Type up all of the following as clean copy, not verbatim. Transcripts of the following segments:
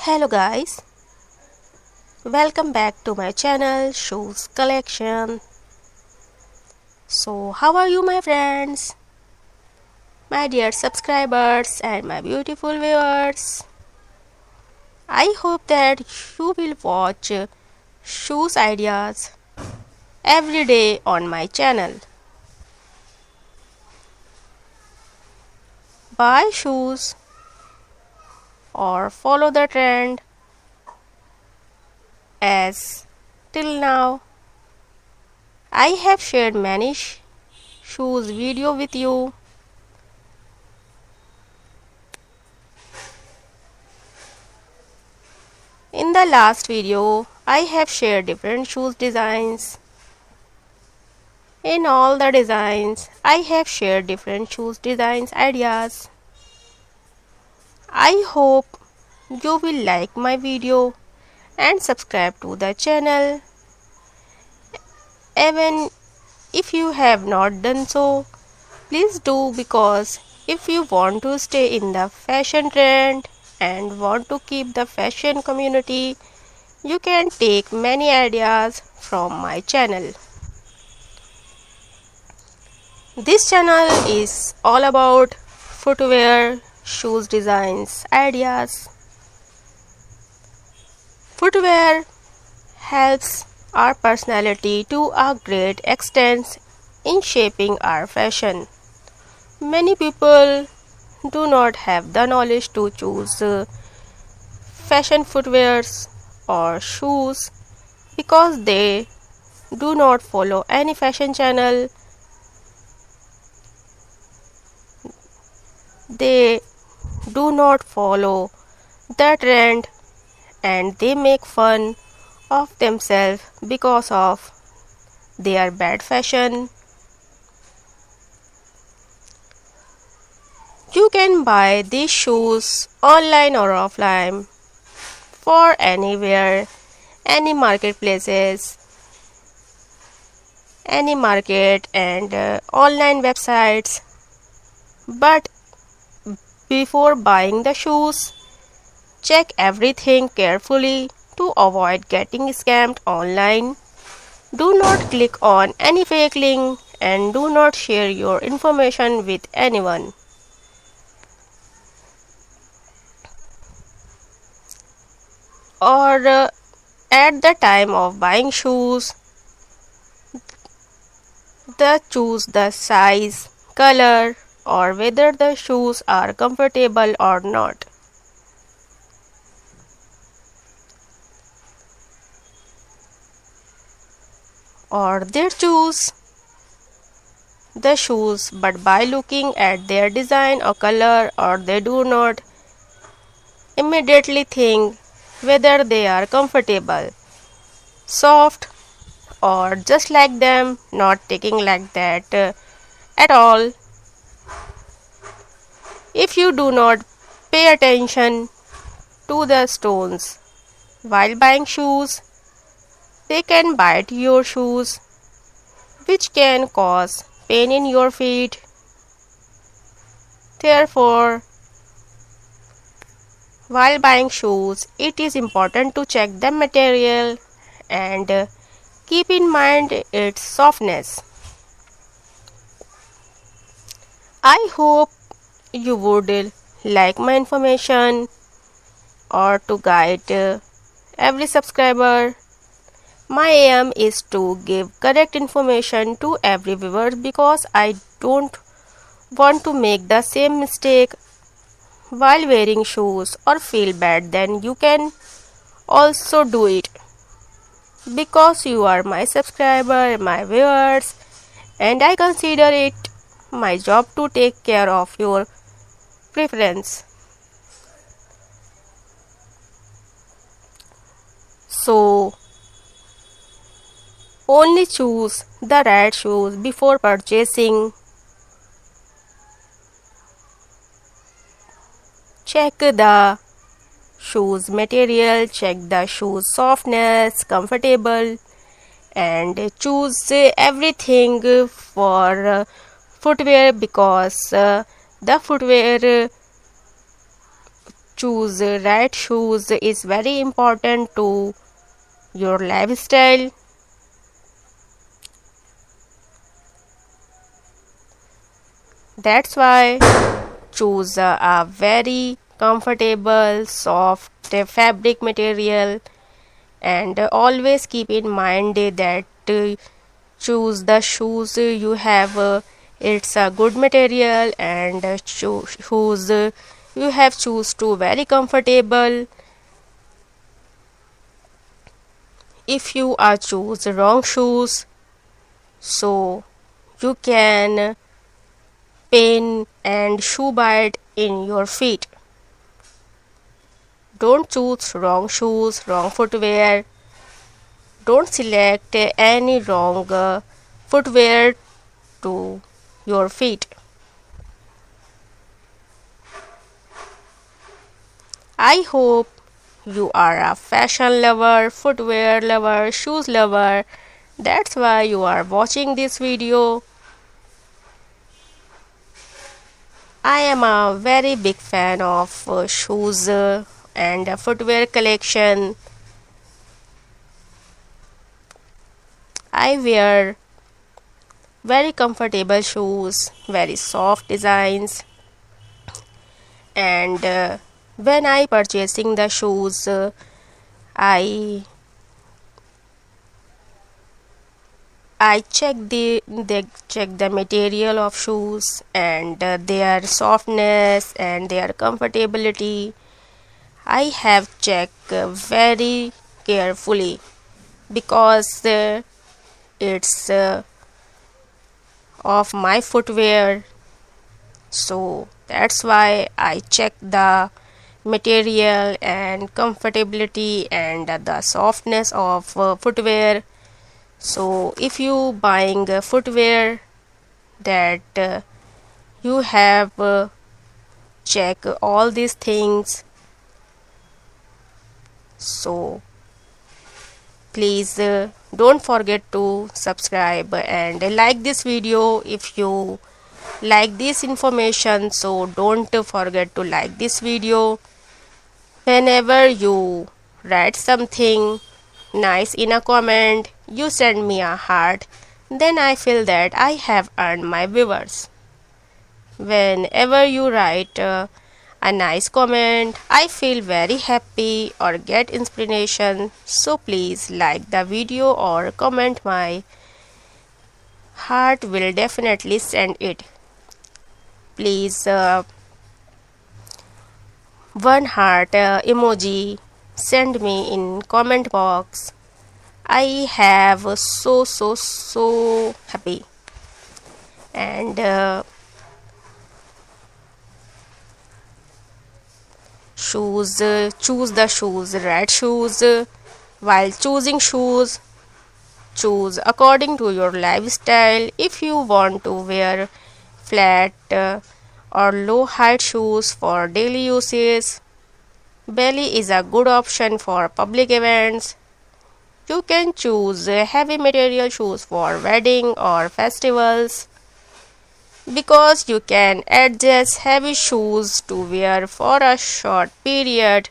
Hello guys, welcome back to my channel Shoes Collection. So how are you my friends, my dear subscribers and my beautiful viewers? I hope that you will watch shoes ideas every day on my channel. Buy shoes or follow the trend, as till now I have shared many shoes video with you. In the last video, I have shared different shoes designs. In all the designs, I have shared different shoes designs ideas. I hope you will like my video and subscribe to the channel. Even if you have not done so, please do, because if you want to stay in the fashion trend and want to keep the fashion community, you can take many ideas from my channel. This channel is all about footwear, shoes designs, ideas. Footwear helps our personality to a great extent in shaping our fashion. Many people do not have the knowledge to choose fashion footwears or shoes because they do not follow any fashion channel. They do not follow the trend and they make fun of themselves because of their bad fashion. You can buy these shoes online or offline for anywhere, any marketplaces, any market and online websites. But before buying the shoes, check everything carefully to avoid getting scammed online. Do not click on any fake link and do not share your information with anyone. Or at the time of buying shoes, choose the size, color, or whether the shoes are comfortable or not. Or they choose the shoes but by looking at their design or color, or they do not immediately think whether they are comfortable, soft, or just like them, not taking like that at all. If you do not pay attention to the stones while buying shoes, they can bite your shoes, which can cause pain in your feet. Therefore, while buying shoes, it is important to check the material and keep in mind its softness. I hope you would like my information or to guide every subscriber. My aim is to give correct information to every viewer because I don't want to make the same mistake while wearing shoes or feel bad. Then you can also do it because you are my subscriber, my viewers, and I consider it my job to take care of your preference. So only choose the right shoes before purchasing. Check the shoes material, check the shoes softness, comfortable, and choose everything for footwear because the footwear choose right shoes is very important to your lifestyle. That's why choose a very comfortable, soft fabric material, and always keep in mind that choose the shoes you have. It's a good material, and shoes you have choose to very comfortable. If you are choose wrong shoes, so you can pain and shoe bite in your feet. Don't choose wrong shoes, wrong footwear. Don't select any wrong footwear to your feet. I hope you are a fashion lover, footwear lover, shoes lover. That's why you are watching this video. I am a very big fan of shoes and footwear collection. I wear very comfortable shoes, very soft designs, and when I purchasing the shoes, I check the material of shoes and their softness and their comfortability. I have checked very carefully because it's of my footwear, so that's why I check the material and comfortability and the softness of footwear. So if you buying footwear, that you have check all these things. So please don't forget to subscribe and like this video if you like this information. So don't forget to like this video. Whenever you write something nice in a comment, you send me a heart, then I feel that I have earned my viewers. Whenever you write a nice comment, I feel very happy or get inspiration. So please like the video or comment. My heart will definitely send it. Please one heart emoji send me in comment box. I have so happy. And shoes, choose the shoes, right shoes. While choosing shoes, choose according to your lifestyle. If you want to wear flat or low height shoes for daily uses, belly is a good option for public events. You can choose heavy material shoes for wedding or festivals, because you can adjust heavy shoes to wear for a short period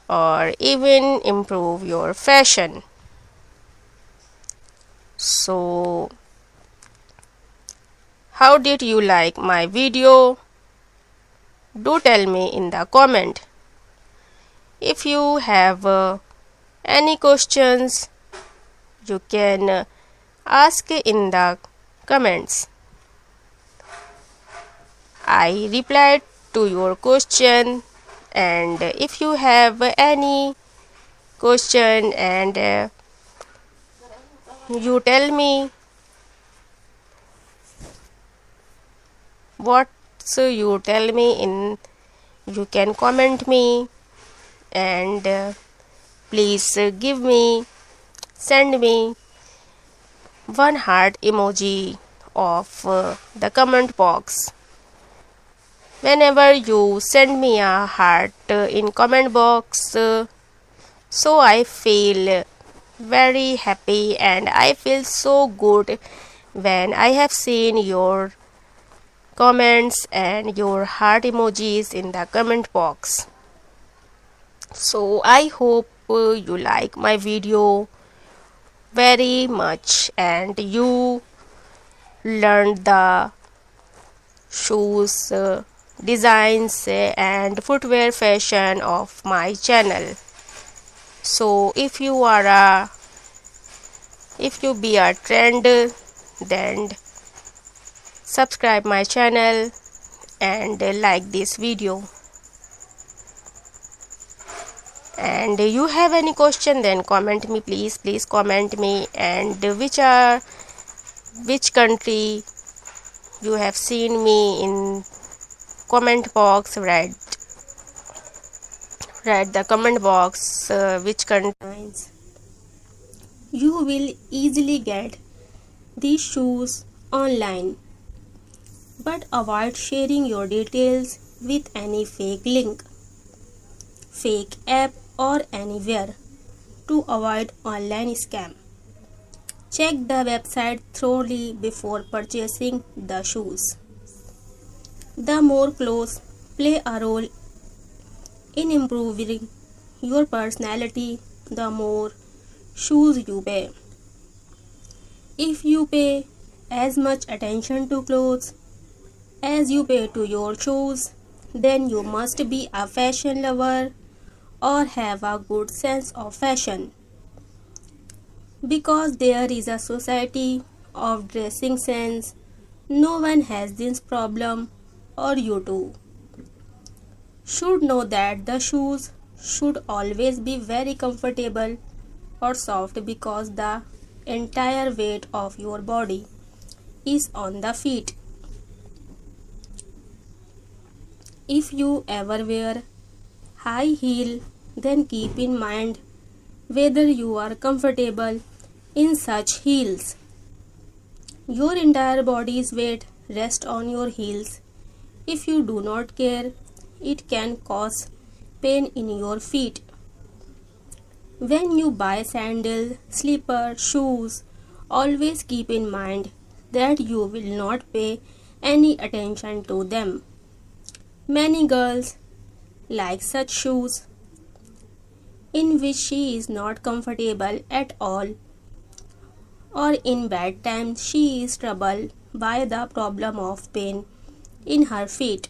or even improve your fashion. So, how did you like my video? Do tell me in the comment. If you have any questions, you can ask in the comments. I replied to your question, and if you have any question and you tell me what, so you tell me in, you can comment me, and please give me, send me one heart emoji of the comment box. Whenever you send me a heart in comment box, so I feel very happy and I feel so good when I have seen your comments and your heart emojis in the comment box. So I hope you like my video very much and you learned the shoes designs and footwear fashion of my channel. So if you be a trend, then subscribe my channel and like this video. And you have any question, then comment me, please comment me. And which country you have seen me in comment box. Write the comment box which country. You will easily get these shoes online, but avoid sharing your details with any fake link, fake app or anywhere to avoid online scam. Check the website thoroughly before purchasing the shoes. The more clothes play a role in improving your personality, the more shoes you pay. If you pay as much attention to clothes as you pay to your shoes, then you must be a fashion lover or have a good sense of fashion. Because there is a society of dressing sense, no one has this problem, or you too should know that the shoes should always be very comfortable or soft because the entire weight of your body is on the feet. If you ever wear high heel, then keep in mind whether you are comfortable in such heels. Your entire body's weight rests on your heels. If you do not care, it can cause pain in your feet. When you buy sandals, slippers, shoes, always keep in mind that you will not pay any attention to them. Many girls like such shoes in which she is not comfortable at all, or in bad times she is troubled by the problem of pain in her feet.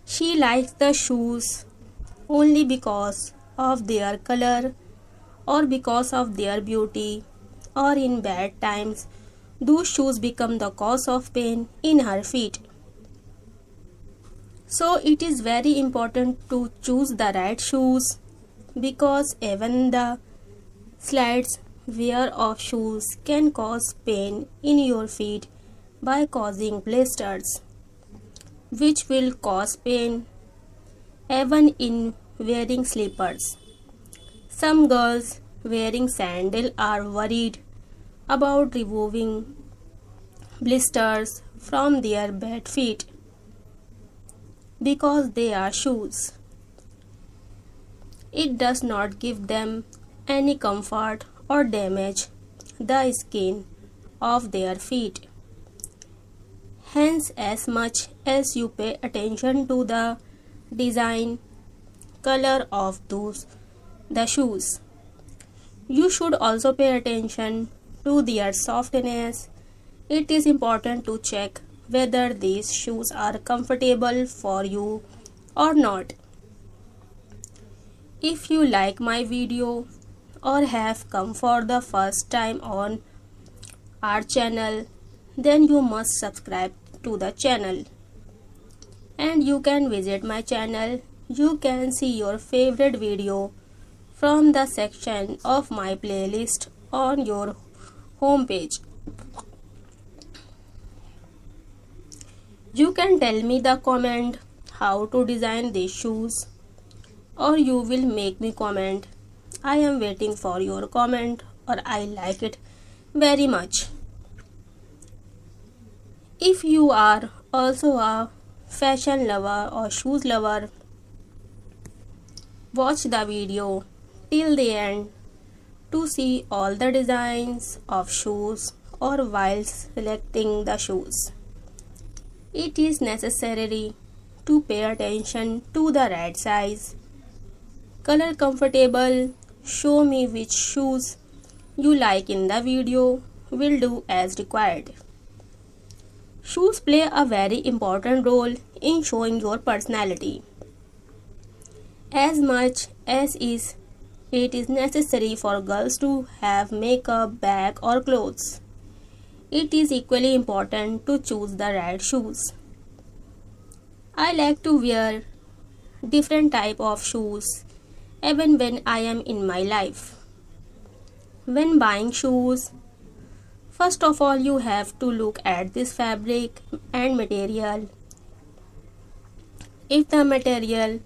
She likes the shoes only because of their color or because of their beauty, or in bad times those shoes become the cause of pain in her feet. So it is very important to choose the right shoes, because even the slight wear of shoes can cause pain in your feet by causing blisters, which will cause pain even in wearing slippers. Some girls wearing sandals are worried about removing blisters from their bad feet because they are shoes. It does not give them any comfort or damage the skin of their feet. Hence, as much as you pay attention to the design, color of the shoes, you should also pay attention to their softness. It is important to check whether these shoes are comfortable for you or not. If you like my video or have come for the first time on our channel, then you must subscribe to the channel. And you can visit my channel. You can see your favorite video from the section of my playlist on your home page. You can tell me the comment how to design these shoes, or you will make me comment. I am waiting for your comment, or I like it very much. If you are also a fashion lover or shoes lover, watch the video till the end to see all the designs of shoes or while selecting the shoes. It is necessary to pay attention to the right size, color comfortable. Show me which shoes you like in the video. Will do as required. Shoes play a very important role in showing your personality. As much as it is necessary for girls to have makeup, bag or clothes, it is equally important to choose the right shoes. I like to wear different type of shoes even when I am in my life. When buying shoes, first of all you have to look at this fabric and material. If the material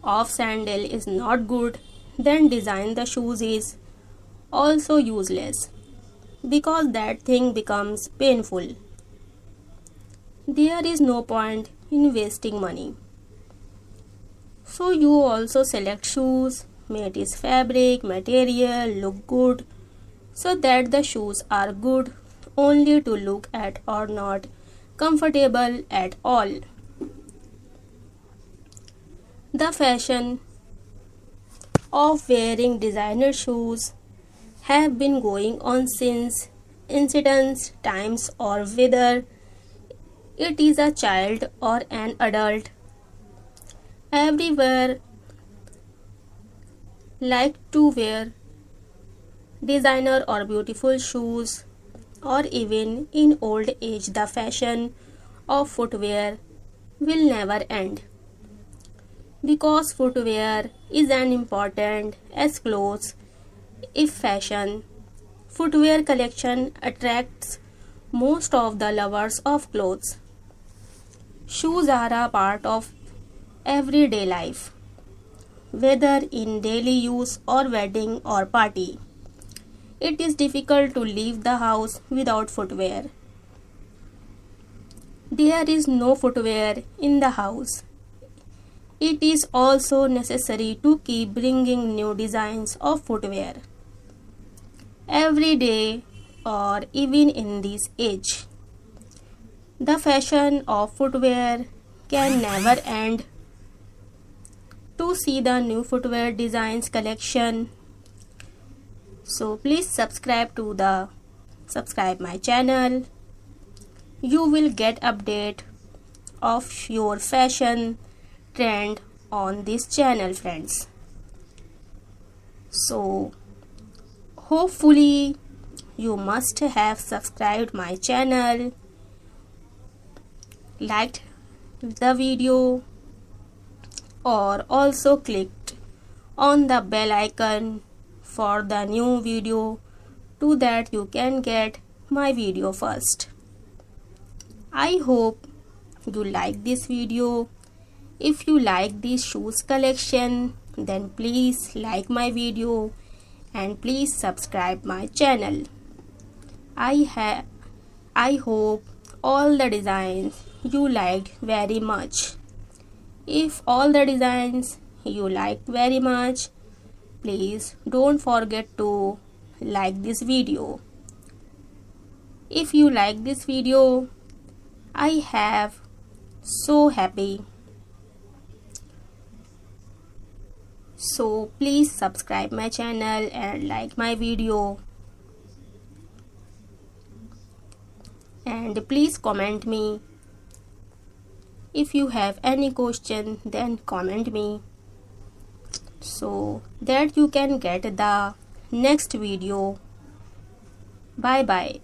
of sandal is not good, then design the shoes is also useless because that thing becomes painful. There is no point in wasting money. So you also select shoes made is fabric, material, look good, so that the shoes are good only to look at or not comfortable at all. The fashion of wearing designer shoes have been going on since ancient times, or whether it is a child or an adult. Everywhere like to wear designer or beautiful shoes, or even in old age the fashion of footwear will never end, because footwear is as important as clothes. If fashion footwear collection attracts most of the lovers of clothes, shoes are a part of everyday life, whether in daily use or wedding or party. It is difficult to leave the house without footwear. There is no footwear in the house. It is also necessary to keep bringing new designs of footwear every day, or even in this age. The fashion of footwear can never end. To see the new footwear designs collection, so please subscribe my channel. You will get update of your fashion trend on this channel, friends. So hopefully you must have subscribed my channel, liked the video, or also clicked on the bell icon for the new video, so that you can get my video first. I hope you like this video. If you like this shoes collection, then please like my video and please subscribe my channel. I hope all the designs you liked very much. If all the designs you liked very much, please don't forget to like this video. If you like this video, I have so happy. So please subscribe my channel and like my video, and please comment me. If you have any question, then comment me, so that you can get the next video. Bye bye.